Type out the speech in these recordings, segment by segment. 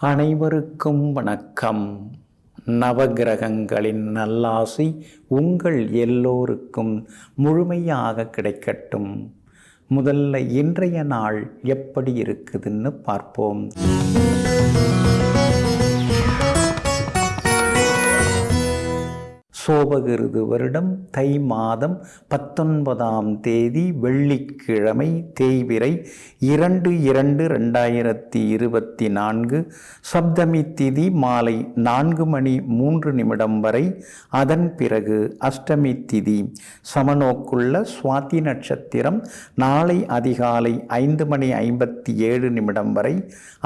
அனைவருக்கும் வணக்கம். நவகிரகங்களின் நல்லாசி உங்கள் எல்லோருக்கும் முழுமையாக கிடைக்கட்டும். முதல்ல இன்றைய நாள் எப்படி இருக்குதுன்னு பார்ப்போம். சோபகிருது வருடம் தை மாதம் 19ஆம் தேதி வெள்ளிக்கிழமை, தேய்பிறை 2/2/2024, சப்தமி திதி மாலை 4:03 வரை. அதன் பிறகு அஷ்டமி திதி. சமநோக்குள்ள சுவாதி நட்சத்திரம் நாளை அதிகாலை 5:57 வரை.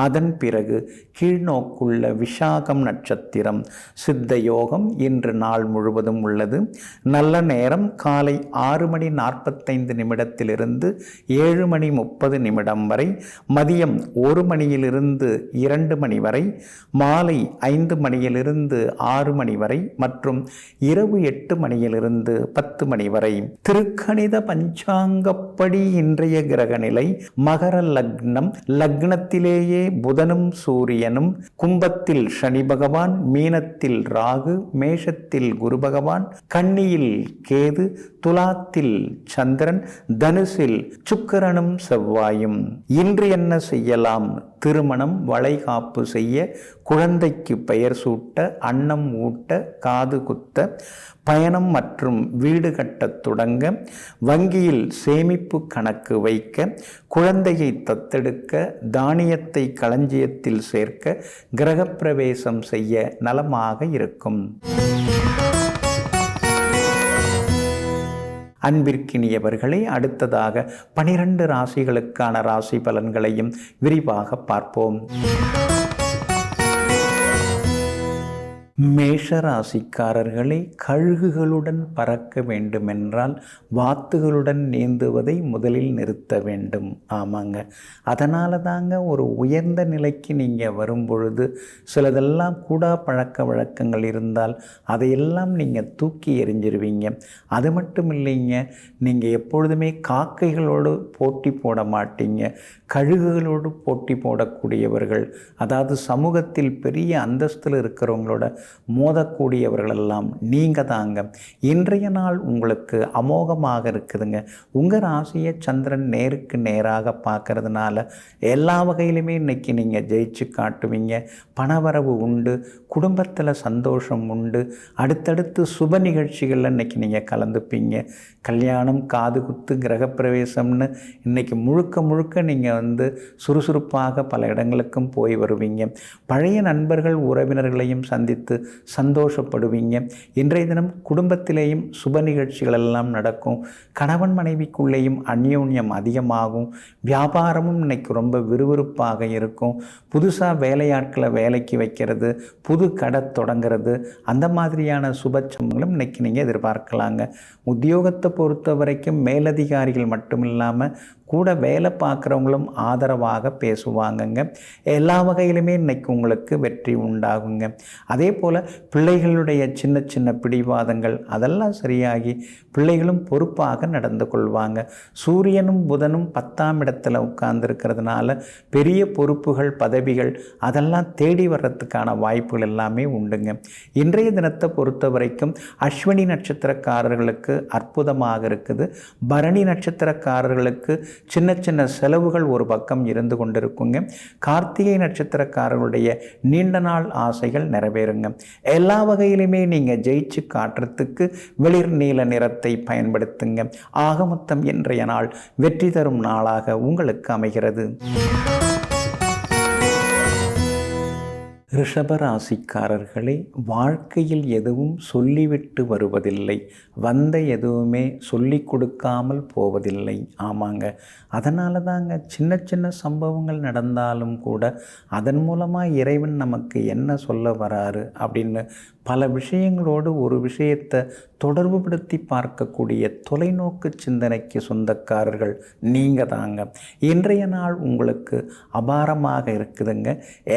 அதன் பிறகு கீழ்நோக்குள்ள விஷாகம் நட்சத்திரம். சித்த யோகம் இன்று நாள் முழுவதும் உள்ளது. நல்ல நேரம் காலை 6:45 7:30 வரை, மதியம் 1 மணியிலிருந்து 2 மணி வரை, மாலை 5 மணியிலிருந்து 6 வரை மற்றும் இரவு 8 மணியிலிருந்து 10 மணி வரை. திருக்கணித பஞ்சாங்கப்படி இன்றைய கிரக நிலை மகர லக்னம். லக்னத்திலேயே புதனும் சூரியனும், கும்பத்தில் சனி பகவான், மீனத்தில் ராகு, மேஷத்தில் குரு பகவான், கன்னியில் கேது, துலாத்தில் சந்திரன், தனுசில் சுக்கிரனும் செவ்வாயும். இன்று என்ன செய்யலாம்? திருமணம், வளைகாப்பு செய்ய, குழந்தைக்கு பெயர் சூட்ட, அன்னம் ஊட்ட, காது குத்த, பயணம் மற்றும் வீடு கட்டத் தொடங்க, வங்கியில் சேமிப்பு கணக்கு வைக்க, குழந்தையை தத்தெடுக்க, தானியத்தை களஞ்சியத்தில் சேர்க்க, கிரகப்பிரவேசம் செய்ய நலமாக இருக்கும். அன்பிற்கினியவர்களே, அடுத்ததாக 12 ராசிகளுக்கான ராசி பலன்களையும் விரிவாக பார்ப்போம். மேஷ ராசிக்காரர்களே, கழுகுகளுடன் பறக்க வேண்டுமென்றால் வாத்துகளுடன் நீந்துவதை முதலில் நிறுத்த வேண்டும். ஆமாங்க, அதனால தாங்க ஒரு உயர்ந்த நிலைக்கு நீங்கள் வரும்பொழுது சிலதெல்லாம் கூடா பழக்க வழக்கங்கள் இருந்தால் அதையெல்லாம் நீங்கள் தூக்கி எறிஞ்சிருவீங்க. அது மட்டும் இல்லைங்க, நீங்கள் எப்பொழுதுமே காக்கைகளோடு போட்டி போட மாட்டீங்க, கழுகுகளோடு போட்டி போடக்கூடியவர்கள். அதாவது சமூகத்தில் பெரிய அந்தஸ்தில் இருக்கிறவங்களோட மோதக்கூடியவர்களெல்லாம் நீங்கள் தாங்க. இன்றைய நாள் உங்களுக்கு அமோகமாக இருக்குதுங்க. உங்கள் ராசியை சந்திரன் நேருக்கு நேராக பார்க்கறதுனால எல்லா வகையிலுமே இன்னைக்கு நீங்கள் ஜெயிச்சு காட்டுவீங்க. பணவரவு உண்டு, குடும்பத்தில் சந்தோஷம் உண்டு. அடுத்தடுத்து சுப நிகழ்ச்சிகளில் இன்னைக்கு நீங்கள் கலந்துப்பீங்க. கல்யாணம், காது குத்து, கிரகப்பிரவேசம்னு இன்னைக்கு முழுக்க முழுக்க நீங்கள் சுறுசுறுப்பாக பல இடங்களுக்கும் போய் வருவீங்க. பழைய நண்பர்கள், உறவினர்களையும் சந்தித்து சந்தோஷப்படுவீங்க. இன்றைய தினம் குடும்பத்திலேயும் சுப நிகழ்ச்சிகள் எல்லாம் நடக்கும். கணவன் மனைவிக்குள்ளேயும் அந்யோன்யம் அதிகமாகும். வியாபாரமும் இன்னைக்கு ரொம்ப விறுவிறுப்பாக இருக்கும். புதுசாக வேலையாட்களை வேலைக்கு வைக்கிறது, புது கடை தொடங்கிறது, அந்த மாதிரியான சுபச்சம்பங்களும் இன்னைக்கு நீங்கள் எதிர்பார்க்கலாங்க. உத்தியோகத்தை பொறுத்த வரைக்கும் மேலதிகாரிகள் மட்டும் இல்லாமல் கூட வேலை பார்க்குறவங்களும் ஆதரவாக பேசுவாங்கங்க. எல்லா வகையிலுமே இன்னைக்கு உங்களுக்கு வெற்றி உண்டாகுங்க. அதே போல் பிள்ளைகளுடைய சின்ன சின்ன பிடிவாதங்கள் அதெல்லாம் சரியாகி பிள்ளைகளும் பொறுப்பாக நடந்து கொள்வாங்க. சூரியனும் புதனும் 10ஆம் இடத்துல உட்கார்ந்துருக்கிறதுனால பெரிய பொறுப்புகள், பதவிகள் அதெல்லாம் தேடி வர்றதுக்கான வாய்ப்புகள் எல்லாமே உண்டுங்க. இன்றைய தினத்தை பொறுத்த வரைக்கும் அஸ்வினி நட்சத்திரக்காரர்களுக்கு அற்புதமாக இருக்குது. பரணி நட்சத்திரக்காரர்களுக்கு சின்ன சின்ன செலவுகள் ஒரு பக்கம் இருந்து கொண்டிருக்குங்க. கார்த்திகை நட்சத்திரக்காரர்களுடைய நீண்ட நாள் ஆசைகள் நிறைவேறுங்க. எல்லா வகையிலுமே நீங்கள் ஜெயிச்சு காட்டுறதுக்கு வெளிர் நீல நிறத்தை பயன்படுத்துங்க. ஆக மொத்தம் இன்றைய நாள் வெற்றி தரும் நாளாக உங்களுக்கு அமைகிறது. ரிஷபராசிக்காரர்களே, வாழ்க்கையில் எதுவும் சொல்லிவிட்டு வருவதில்லை, வந்த எதுவுமே சொல்லி கொடுக்காமல் போவதில்லை. ஆமாங்க, அதனால தாங்க சின்ன சின்ன சம்பவங்கள் நடந்தாலும் கூட அதன் மூலமாக இறைவன் நமக்கு என்ன சொல்ல வராரு அப்படின்னு பல விஷயங்களோடு ஒரு விஷயத்தை தொடர்புபடுத்தி பார்க்கக்கூடிய தொலைநோக்கு சிந்தனைக்கு சொந்தக்காரர்கள் நீங்கள் தாங்க. இன்றைய நாள் உங்களுக்கு அபாரமாக இருக்குதுங்க.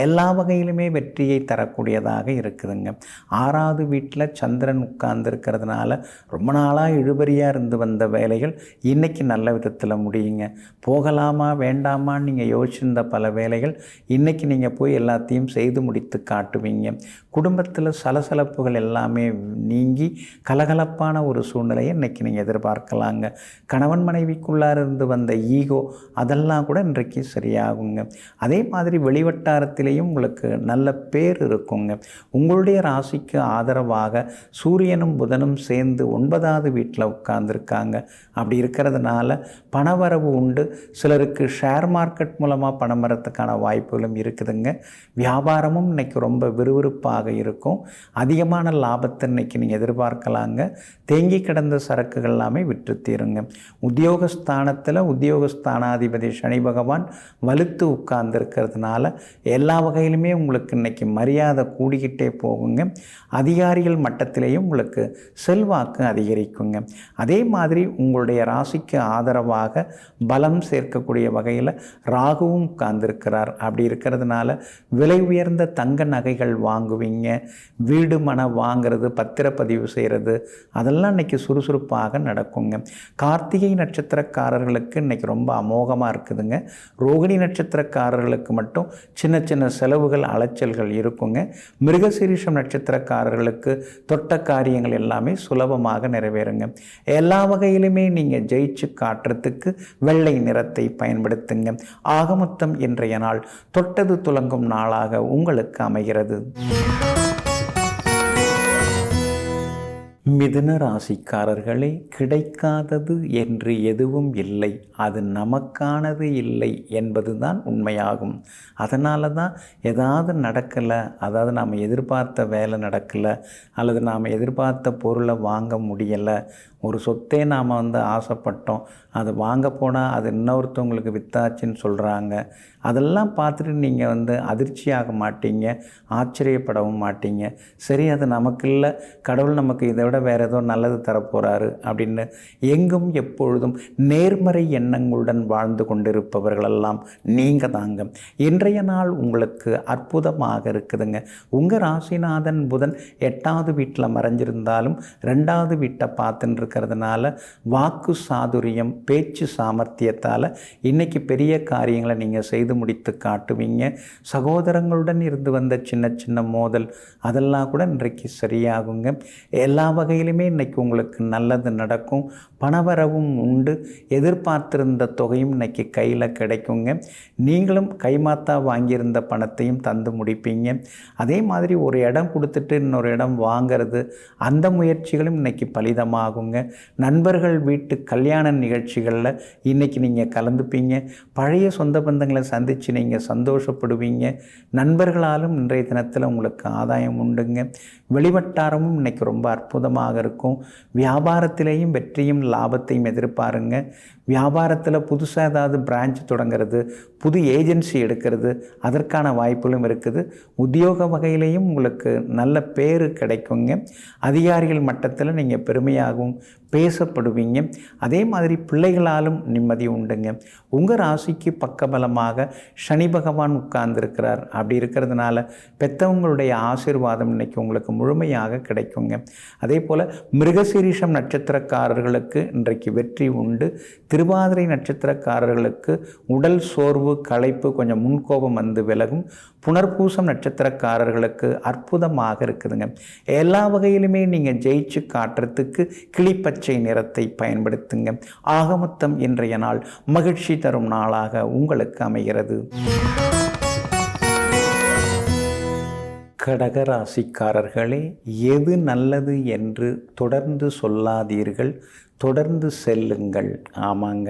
எல்லா வகையிலுமே வெற்றியை தரக்கூடியதாக இருக்குதுங்க. 6வது வீட்டில் சந்திரன் உட்கார்ந்துருக்கிறதுனால ரொம்ப நாளாக இழுபறியாக இருந்து வந்த வேலைகள் இன்றைக்கி நல்ல விதத்தில் முடியுங்க. போகலாமா வேண்டாமான்னு நீங்கள் யோசிச்சிருந்த பல வேலைகள் இன்றைக்கி நீங்கள் போய் எல்லாத்தையும் செய்து முடித்து காட்டுவீங்க. குடும்பத்தில் சலசலப்புகள் எல்லாமே நீங்கி கலகலப்பான ஒரு சூழ்நிலையை இன்றைக்கி நீங்கள் எதிர்பார்க்கலாங்க. கணவன் மனைவிக்குள்ளார இருந்து வந்த ஈகோ அதெல்லாம் கூட இன்றைக்கு சரியாகுங்க. அதே மாதிரி வெளிவட்டாரத்திலேயும் உங்களுக்கு நல்ல பேர் இருக்குங்க. உங்களுடைய ராசிக்கு ஆதரவாக சூரியனும் புதனும் சேர்ந்து 9வது வீட்டில் உட்கார்ந்துருக்காங்க. அப்படி இருக்கிறதுனால பணவரவு உண்டு. சிலருக்கு ஷேர் மார்க்கெட் மூலமாக பணம் வரத்துக்கான வாய்ப்புகளும் இருக்குதுங்க. வியாபாரமும் இன்றைக்கி ரொம்ப விறுவிறுப்பாக இருக்கும். அதிகமான லாபத்தை இன்றைக்கி நீங்கள் எதிர்பார்க்கலாங்க. தேங்கி கிடந்த சரக்குகள் எல்லாமே விற்று தீருங்க. உத்தியோகஸ்தானத்தில் உத்தியோகஸ்தானாதிபதி சனி பகவான் வலுத்து உட்கார்ந்துருக்கிறதுனால எல்லா வகையிலுமே உங்களுக்கு இன்றைக்கி மரியாதை கூடிக்கிட்டே போகுங்க. அதிகாரிகள் மட்டத்திலேயும் உங்களுக்கு செல்வாக்கு அதிகரிக்குங்க. அதே மாதிரி உங்களுடைய ராசிக்கு ஆதரவாக பலம் சேர்க்கக்கூடிய வகையில் ராகுவும் உட்கார்ந்துருக்கிறார். அப்படி இருக்கிறதுனால விலை உயர்ந்த தங்க நகைகள் வாங்குவீங்க. வீடு மனை வாங்கிறது, பத்திரப்பதிவு செய்கிறது அதெல்லாம் இன்றைக்கி சுறுசுறுப்பாக நடக்குங்க. கார்த்திகை நட்சத்திரக்காரர்களுக்கு இன்றைக்கி ரொம்ப அமோகமாக இருக்குதுங்க. ரோகிணி நட்சத்திரக்காரர்களுக்கு மட்டும் சின்ன சின்ன செலவுகள் அலைச்சல்கள் இருக்குங்க. மிருகசீரிஷம் நட்சத்திரக்காரர்களுக்கு தொட்ட காரியங்கள் எல்லாமே சுலபமாக நிறைவேறுங்க. எல்லா வகையிலுமே நீங்கள் ஜெயிச்சு காட்டுறதுக்கு வெள்ளை நிறத்தை பயன்படுத்துங்க. ஆக மொத்தம் இன்றைய நாள் தொட்டது துலங்கும் நாளாக உங்களுக்கு அமைகிறது. மிதுன ராசிக்காரர்களே, கிடைக்காதது என்று எதுவும் இல்லை, அது நமக்கானது இல்லை என்பது தான் உண்மையாகும். அதனால தான் ஏதாவது நடக்கலை, அதாவது நாம் எதிர்பார்த்த வேலை நடக்கலை, அல்லது நாம் எதிர்பார்த்த பொருளை வாங்க முடியலை, ஒரு சொத்தே நாம் ஆசைப்பட்டோம், அதை வாங்க போனால் அது இன்னொருத்தவங்களுக்கு வித்தாச்சுன்னு சொல்கிறாங்க. அதெல்லாம் பார்த்துட்டு நீங்கள் அதிர்ச்சியாக மாட்டீங்க, ஆச்சரியப்படவும் மாட்டீங்க. சரி, அது நமக்கு இல்லை, கடவுள் நமக்கு இதை விட வேறு ஏதோ நல்லது தரப்போகிறாரு அப்படின்னு எங்கும் எப்பொழுதும் நேர்மறை எண்ணங்களுடன் வாழ்ந்து கொண்டிருப்பவர்களெல்லாம் நீங்கள் தாங்க. இன்றைய நாள் உங்களுக்கு அற்புதமாக இருக்குதுங்க. உங்கள் ராசிநாதன் புதன் 8வது வீட்டில் மறைஞ்சிருந்தாலும் 2வது வீட்டை பார்த்துட்டு இருக்கிறதுனால வாக்கு சாதுரியம், பேச்சு சாமர்த்தியத்தால் இன்றைக்கி பெரிய காரியங்களை நீங்கள் செய்து முடித்து காட்டுவீங்க. சகோதரங்களுடன் இருந்து வந்த சின்ன சின்ன மோதல் அதெல்லாம் கூட இன்றைக்கு சரியாகுங்க. எல்லா வகையிலுமே இன்றைக்கி உங்களுக்கு நல்லது நடக்கும். பணவரவும் உண்டு. எதிர்பார்த்திருந்த தொகையும் இன்றைக்கி கையில் கிடைக்குங்க. நீங்களும் கைமாத்தா வாங்கியிருந்த பணத்தையும் தந்து முடிப்பீங்க. அதே மாதிரி ஒரு இடம் கொடுத்துட்டு இன்னொரு இடம் வாங்கிறது, அந்த முயற்சிகளும் இன்றைக்கி பலிதமாகுங்க. நண்பர்கள் வீட்டு கல்யாண நிகழ்ச்சிகளில் இன்றைக்கி நீங்கள் கலந்துப்பீங்க. பழைய சொந்த பந்தங்களை சந்தித்து நீங்கள் சந்தோஷப்படுவீங்க. நண்பர்களாலும் இன்றைய தினத்தில் உங்களுக்கு ஆதாயம் உண்டுங்க. வெளிவட்டாரமும் இன்றைக்கி ரொம்ப அற்புதமாக இருக்கும். வியாபாரத்திலேயும் வெற்றியும் லாபத்தையும் எதிர்பாருங்க. வியாபாரத்தில் புதுசாக ஏதாவது பிரான்ச் தொடங்கிறது, புது ஏஜென்சி எடுக்கிறது, அதற்கான வாய்ப்புகளும் இருக்குது. உத்தியோக வகையிலையும் உங்களுக்கு நல்ல பேர் கிடைக்குங்க. அதிகாரிகள் மட்டத்தில் நீங்கள் பெருமையாகவும் பேசப்படுவீங்க. அதே மாதிரி பிள்ளைகளாலும் நிம்மதி உண்டுங்க. உங்கள் ராசிக்கு பக்கபலமாக சனி பகவான் உட்கார்ந்துருக்கிறார். அப்படி இருக்கிறதுனால பெற்றவங்களுடைய ஆசீர்வாதம் இன்றைக்கி உங்களுக்கு முழுமையாக கிடைக்குங்க. அதே போல் மிருகசீரிஷம் நட்சத்திரக்காரர்களுக்கு இன்றைக்கு வெற்றி உண்டு. திருவாதிரை நட்சத்திரக்காரர்களுக்கு உடல் சோர்வு, களைப்பு, கொஞ்சம் முன்கோபம் விலகும். புனர்பூசம் நட்சத்திரக்காரர்களுக்கு அற்புதமாக இருக்குதுங்க. எல்லா வகையிலுமே நீங்கள் ஜெயிச்சு காட்டுறதுக்கு கிளிப்பச்சை நிறத்தை பயன்படுத்துங்க. ஆக மொத்தம் இன்றைய நாள் மகிழ்ச்சி தரும் நாளாக உங்களுக்கு அமைகிறது. கடகராசிக்காரர்களே, எது நல்லது என்று தொடர்ந்து சொல்லாதீர்கள். தொடர்ந்து செல்லுங்கள். ஆமாங்க.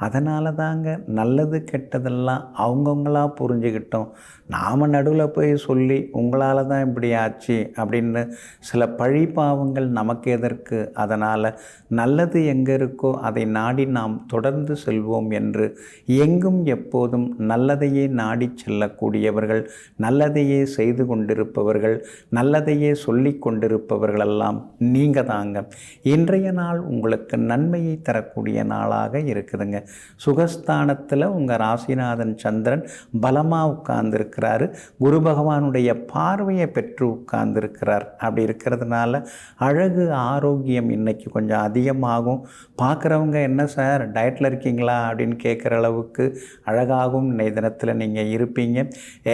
அதனால தாங்க நல்லது கெட்டதெல்லாம் அவங்கவுங்களா புரிஞ்சுக்கிட்டோம். நாம் நடுவில் போய் சொல்லி உங்களால் தான் இப்படி ஆச்சு அப்படின்னு சில பழி பாவங்கள் நமக்கு எதற்கு? அதனால் நல்லது எங்கே இருக்கோ அதை நாடி நாம் தொடர்ந்து செல்வோம் என்று எங்கும் எப்போதும் நல்லதையே நாடி செல்லக்கூடியவர்கள், நல்லதையே செய்து கொண்டிருப்பவர்கள், நல்லதையே சொல்லி கொண்டிருப்பவர்களெல்லாம் நீங்கள் தாங்க. இன்றைய நாள் உங்களுக்கு நன்மையை தரக்கூடிய நாளாக இருக்குதுங்க. சுகஸ்தானத்தில் உங்கள் ராசிநாதன் சந்திரன் பலமாக உட்கார்ந்துருக்கிறாரு. குரு பகவானுடைய பார்வையை பெற்று உட்கார்ந்துருக்கிறார். அப்படி இருக்கிறதுனால அழகு ஆரோக்கியம் இன்னைக்கு கொஞ்சம் அதிகமாகும். பார்க்குறவங்க என்ன சார் டயட்டில் இருக்கீங்களா அப்படின்னு கேட்குற அளவுக்கு அழகாகவும் இன்னைய தினத்தில் நீங்கள் இருப்பீங்க.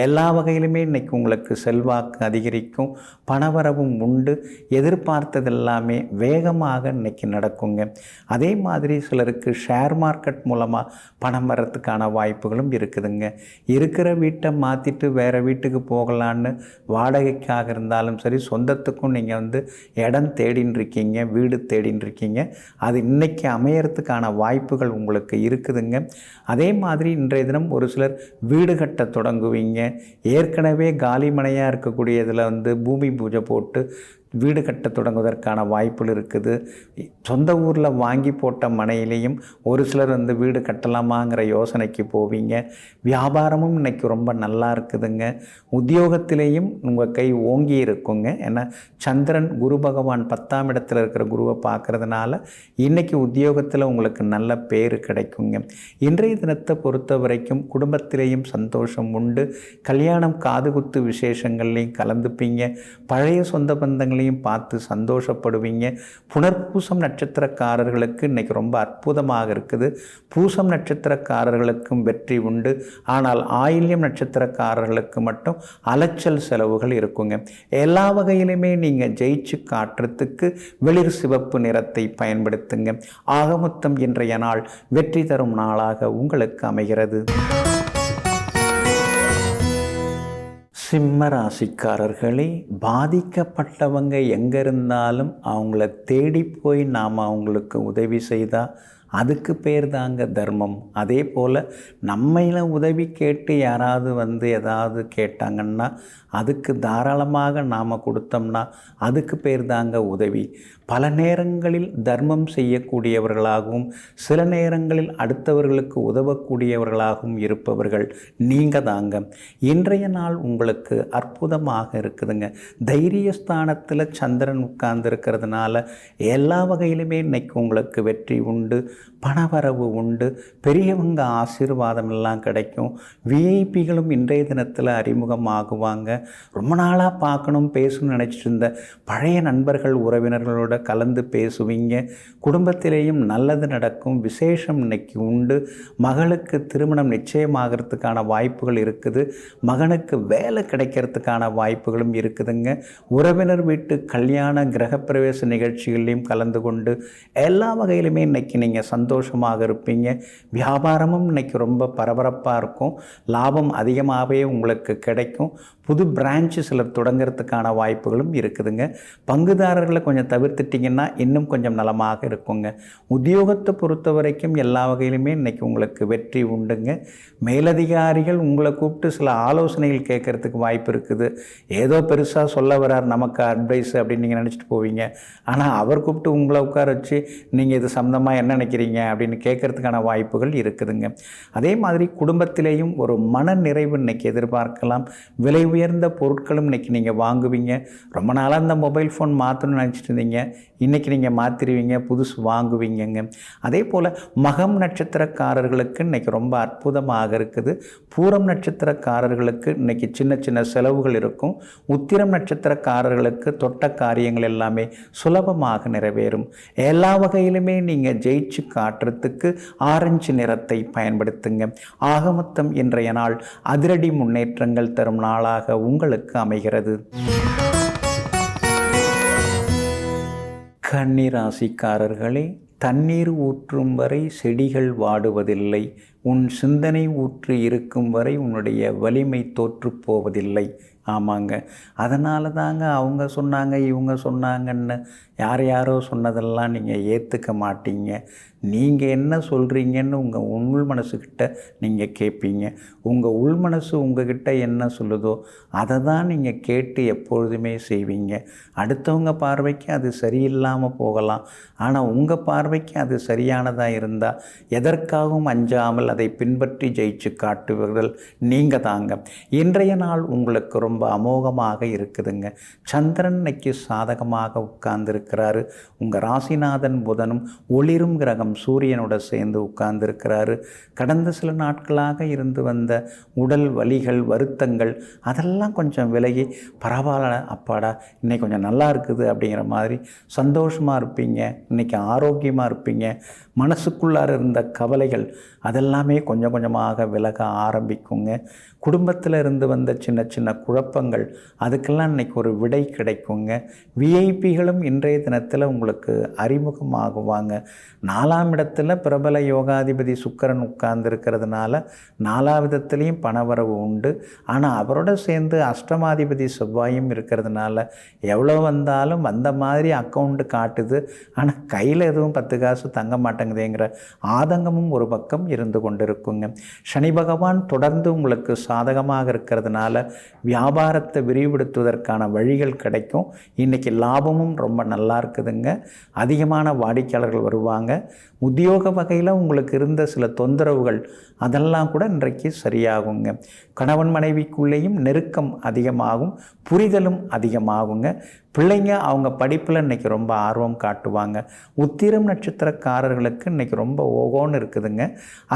எல்லா வகையிலுமே இன்றைக்கி உங்களுக்கு செல்வாக்கு அதிகரிக்கும், பணவரவும் உண்டு. எதிர்பார்த்தது எல்லாமே வேகமாக இன்னைக்கு நடக்குங்க. அதே மாதிரி சிலருக்கு ஷேர் மார்க்கெட் மூலமாக பணம் வர்றதுக்கான வாய்ப்புகளும் இருக்குதுங்க. இருக்கிற வீட்டை மாற்றிட்டு வேறு வீட்டுக்கு போகலான்னு வாடகைக்காக இருந்தாலும் சரி, சொந்தத்துக்கும் நீங்கள் இடம் தேடின்னு இருக்கீங்க, வீடு தேடின்னு இருக்கீங்க, அது இன்றைக்கி அமையறதுக்கான வாய்ப்புகள் உங்களுக்கு இருக்குதுங்க. அதே மாதிரி இன்றைய தினம் ஒரு சிலர் வீடு கட்ட தொடங்குவீங்க. ஏற்கனவே காலிமனையாக இருக்கக்கூடியதில் பூமி பூஜை போட்டு வீடு கட்ட தொடங்குவதற்கான வாய்ப்புகள் இருக்குது. சொந்த ஊரில் வாங்கி போட்ட மனையிலையும் ஒரு சிலர் வீடு கட்டலாமாங்கிற யோசனைக்கு போவீங்க. வியாபாரமும் இன்றைக்கி ரொம்ப நல்லா இருக்குதுங்க. உத்தியோகத்திலேயும் உங்கள் கை ஓங்கி இருக்குங்க. ஏன்னா சந்திரன் குரு பகவான் 10ஆம் இடத்துல இருக்கிற குருவை பார்க்குறதுனால இன்றைக்கி உத்தியோகத்தில் உங்களுக்கு நல்ல பேர் கிடைக்குங்க. இன்றைய தினத்தை பொறுத்த வரைக்கும் குடும்பத்திலேயும் சந்தோஷம் உண்டு. கல்யாணம், காதுகுத்து விசேஷங்கள்லையும் கலந்துப்பீங்க. பழைய சொந்த பந்தங்களையும் பார்த்து சந்தோஷப்படுவீங்க. புனர்பூசம் நட்சத்திரக்காரர்களுக்கு இன்னைக்கு ரொம்ப அற்புதமாக இருக்குது. பூசம் நட்சத்திரக்காரர்களுக்கும் வெற்றி உண்டு. ஆனால் ஆயில்யம் நட்சத்திரக்காரர்களுக்கு மட்டும் அலைச்சல் செலவுகள் இருக்குங்க. எல்லா வகையிலுமே நீங்கள் ஜெயிச்சு காட்டுறதுக்கு வெளிர் சிவப்பு நிறத்தை பயன்படுத்துங்க. ஆகமொத்தம் இன்றைய நாள் வெற்றி தரும் நாளாக உங்களுக்கு அமைகிறது. சிம்ம ராசிக்காரர்களே, பாதிக்கப்பட்டவங்க எங்கே இருந்தாலும் அவங்கள தேடி போய் நாம் அவங்களுக்கு உதவி செய்தால் அதுக்கு பேர் தாங்க தர்மம். அதே போல் நம்மையில் உதவி கேட்டு யாராவது ஏதாவது கேட்டாங்கன்னா அதுக்கு தாராளமாக நாம் கொடுத்தோம்னா அதுக்கு பேர் தாங்க உதவி. பல நேரங்களில் தர்மம் செய்யக்கூடியவர்களாகவும் சில நேரங்களில் அடுத்தவர்களுக்கு உதவக்கூடியவர்களாகவும் இருப்பவர்கள் நீங்கள் தாங்க. இன்றைய நாள் உங்களுக்கு அற்புதமாக இருக்குதுங்க. தைரியஸ்தானத்தில் சந்திரன் உட்கார்ந்து இருக்கிறதுனால எல்லா வகையிலுமே இன்னைக்கு உங்களுக்கு வெற்றி உண்டு, பணவரவு உண்டு, பெரியவங்க ஆசீர்வாதம் எல்லாம் கிடைக்கும். விஐபிகளும் இன்றைய தினத்தில் அறிமுகமாகுவாங்க. ரொம்ப நாளாக பார்க்கணும் பேசணும்னு நினச்சிட்டு இருந்த பழைய நண்பர்கள் உறவினர்களோட கலந்து பேசுவீங்க. குடும்பத்திலேயும் நல்லது நடக்கும். விசேஷம் இன்னைக்கு உண்டு. மகளுக்கு திருமணம் நிச்சயமாகிறதுக்கான வாய்ப்புகள் இருக்குது. மகனுக்கு வேலை கிடைக்கிறதுக்கான வாய்ப்புகளும் இருக்குதுங்க. உறவினர் வீட்டு கல்யாண கிரகப்பிரவேச நிகழ்ச்சிகளையும் கலந்து கொண்டு எல்லா வகையிலுமே இன்னைக்கு நீங்கள் சந்தோஷமாக இருப்பீங்க. வியாபாரமும் இன்னைக்கு ரொம்ப பரபரப்பாக இருக்கும். லாபம் அதிகமாகவே உங்களுக்கு கிடைக்கும். புது பிரான்ச்சு சிலர் தொடங்கிறதுக்கான வாய்ப்புகளும் இருக்குதுங்க. பங்குதாரர்களை கொஞ்சம் தவிர்த்துட்டிங்கன்னா இன்னும் கொஞ்சம் நலமாக இருக்குங்க. உத்தியோகத்தை பொறுத்த வரைக்கும் எல்லா வகையிலுமே இன்றைக்கி உங்களுக்கு வெற்றி உண்டுங்க. மேலதிகாரிகள் உங்களை கூப்பிட்டு சில ஆலோசனைகள் கேட்குறதுக்கு வாய்ப்பு இருக்குது. ஏதோ பெருசாக சொல்ல வரார் நமக்கு அட்வைஸ் அப்படின்னு நீங்கள் நினச்சிட்டு போவீங்க. ஆனால் அவர் கூப்பிட்டு உங்களை உட்கார வச்சு நீங்கள் இது சம்மந்தமாக என்ன நினைக்கிறீங்க அப்படின்னு கேட்குறதுக்கான வாய்ப்புகள் இருக்குதுங்க. அதே மாதிரி குடும்பத்திலேயும் ஒரு மன நிறைவு இன்றைக்கி எதிர்பார்க்கலாம். விலை உயர்ந்த பொருட்களும் இன்றைக்கி நீங்கள் வாங்குவீங்க. ரொம்ப நாளாக அந்த மொபைல் ஃபோன் மாற்றணும்னு நினச்சிட்டு இருந்தீங்க, இன்றைக்கி நீங்கள் மாற்றிடுவீங்க, புதுசு வாங்குவீங்கங்க. அதே போல் மகம் நட்சத்திரக்காரர்களுக்கு இன்றைக்கி ரொம்ப அற்புதமாக இருக்குது. பூரம் நட்சத்திரக்காரர்களுக்கு இன்றைக்கி சின்ன சின்ன செலவுகள் இருக்கும். உத்திரம் நட்சத்திரக்காரர்களுக்கு தொட்ட காரியங்கள் எல்லாமே சுலபமாக நிறைவேறும். எல்லா வகையிலுமே நீங்கள் ஜெயிச்சு காட்டுறதுக்கு ஆரஞ்சு நிறத்தை பயன்படுத்துங்க. ஆகமொத்தம் இன்றைய நாள் அதிரடி முன்னேற்றங்கள் தரும் நாளாக உங்களுக்கு அமைகிறது. கன்னி ராசிக்காரர்களே, தண்ணீர் ஊற்றும் வரை செடிகள் வாடுவதில்லை. உன் சிந்தனை ஊற்றி இருக்கும் வரை உன்னுடைய வலிமை தோற்று போவதில்லை. ஆமாங்க, அதனால தாங்க அவங்க சொன்னாங்க இவங்க சொன்னாங்கன்னு யாரோ சொன்னதெல்லாம் நீங்கள் ஏற்றுக்க மாட்டீங்க. நீங்கள் என்ன சொல்கிறீங்கன்னு உங்கள் உள் மனசுக்கிட்ட நீங்கள் கேட்பீங்க. உங்கள் உள் மனசு உங்ககிட்ட என்ன சொல்லுதோ அதை தான் நீங்கள் கேட்டு எப்பொழுதுமே செய்வீங்க. அடுத்தவங்க பார்வைக்கு அது சரியில்லாமல் போகலாம், ஆனால் உங்கள் பார்வைக்கு அது சரியானதாக இருந்தால் எதற்காகவும் அஞ்சாமல் அதை பின்பற்றி ஜெயிச்சு காட்டுவீர்கள் நீங்கள் தாங்க. இன்றைய நாள் உங்களுக்கு ரொம்ப அமோகமாக இருக்குதுங்க. சந்திரன் இன்னைக்கு சாதகமாக உட்கார்ந்துருக்கிறாரு. உங்கள் ராசிநாதன் புதனும் ஒளிரும் கிரகம் சூரியனோட சேர்ந்து உட்கார்ந்துருக்கிறாரு. கடந்த சில நாட்களாக இருந்து வந்த உடல் வலிகள், வருத்தங்கள் அதெல்லாம் கொஞ்சம் விலகி பரவாயில்ல, அப்பாடா இன்னைக்கு கொஞ்சம் நல்லா இருக்குது அப்படிங்கிற மாதிரி சந்தோஷமாக இருப்பீங்க. இன்றைக்கி ஆரோக்கியமாக இருப்பீங்க. மனசுக்குள்ளார இருந்த கவலைகள் அதெல்லாமே கொஞ்சம் கொஞ்சமாக விலக ஆரம்பிக்குங்க. குடும்பத்தில் இருந்து வந்த சின்ன சின்ன குழப்பங்கள் அதுக்கெல்லாம் இன்றைக்கி ஒரு விடை கிடைக்குங்க. விஐபிகளும் இன்றைய தினத்தில் உங்களுக்கு அறிமுகமாகுவாங்க. 4ஆம் இடத்துல பிரபல யோகாதிபதி சுக்கிரன் உட்கார்ந்துருக்கிறதுனால 4ஆவது இடத்துலையும் பணவரவு உண்டு. ஆனால் அவரோட சேர்ந்து அஷ்டமாதிபதி செவ்வாயும் இருக்கிறதுனால எவ்வளோ வந்தாலும் வந்த மாதிரி அக்கௌண்ட்டு காட்டுது, ஆனால் கையில் எதுவும் 10 காசு தங்க மாட்டேங்குதுங்கிற ஆதங்கமும் ஒரு பக்கம் இருந்து கொண்டிருக்குங்க. சனி பகவான் தொடர்ந்து உங்களுக்கு சாதகமாக இருக்கிறதுனால வியாபாரத்தை விரிவுபடுத்துவதற்கான வழிகள் கிடைக்கும். இன்றைக்கி லாபமும் ரொம்ப நல்லா இருக்குதுங்க. அதிகமான வாடிக்கையாளர்கள் வருவாங்க. உத்தியோக வகையில் உங்களுக்கு இருந்த சில தொந்தரவுகள் அதெல்லாம் கூட இன்றைக்கு சரியாகுங்க. கணவன் மனைவிக்குள்ளேயும் நெருக்கம் அதிகமாகும், புரிதலும் அதிகமாகுங்க. பிள்ளைங்க அவங்க படிப்பில் இன்றைக்கி ரொம்ப ஆர்வம் காட்டுவாங்க. உத்திரம் நட்சத்திரக்காரர்களுக்கு இன்றைக்கி ரொம்ப ஓகோன்னு இருக்குதுங்க.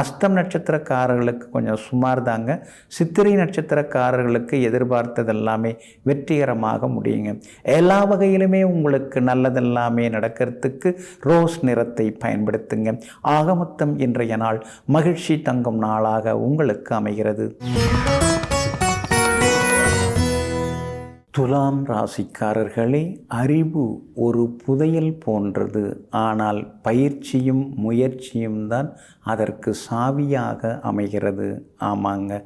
அஸ்தம் நட்சத்திரக்காரர்களுக்கு கொஞ்சம் சுமார் தாங்க. சித்திரை நட்சத்திரக்காரர்களுக்கு எதிர்பார்த்தது எல்லாமே வெற்றிகரமாக முடியுங்க. எல்லா வகையிலுமே உங்களுக்கு நல்லதெல்லாமே நடக்கிறதுக்கு ரோஸ் நிறத்தை பயன்படுத்துங்க. ஆக மொத்தம் இன்றைய நாள் மகிழ்ச்சி தங்கும் நாளாக உங்களுக்கு அமைகிறது. துலாம் ராசிக்காரர்களே, அறிவு ஒரு புதையல் போன்றது. ஆனால் பயிற்சியும் முயற்சியும் தான் அதற்கு சாவியாக அமைகிறது. ஆமாங்க,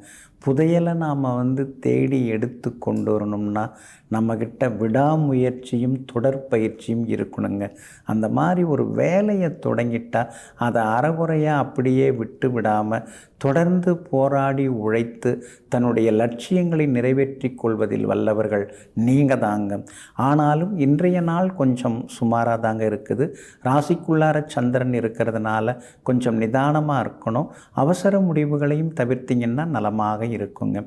புதையலை நாம் தேடி எடுத்து கொண்டு வரணும்னா நம்மக்கிட்ட விடாமுயற்சியும் தொடர்பயிற்சியும் இருக்கணுங்க. அந்த மாதிரி ஒரு வேலையை தொடங்கிட்டால் அதை அறகுறையாக அப்படியே விட்டு விடாமல் தொடர்ந்து போராடி உழைத்து தன்னுடைய லட்சியங்களை நிறைவேற்றி கொள்வதில் வல்லவர்கள் நீங்கள் தாங்க. ஆனாலும் இன்றைய நாள் கொஞ்சம் சுமாராக தாங்க இருக்குது. ராசிக்குள்ளார சந்திரன் இருக்கிறதுனால கொஞ்சம் நிதானமாக இருக்கணும். அவசர முடிவுகளையும் தவிர்த்திங்கன்னா நலமாக இருக்குங்க.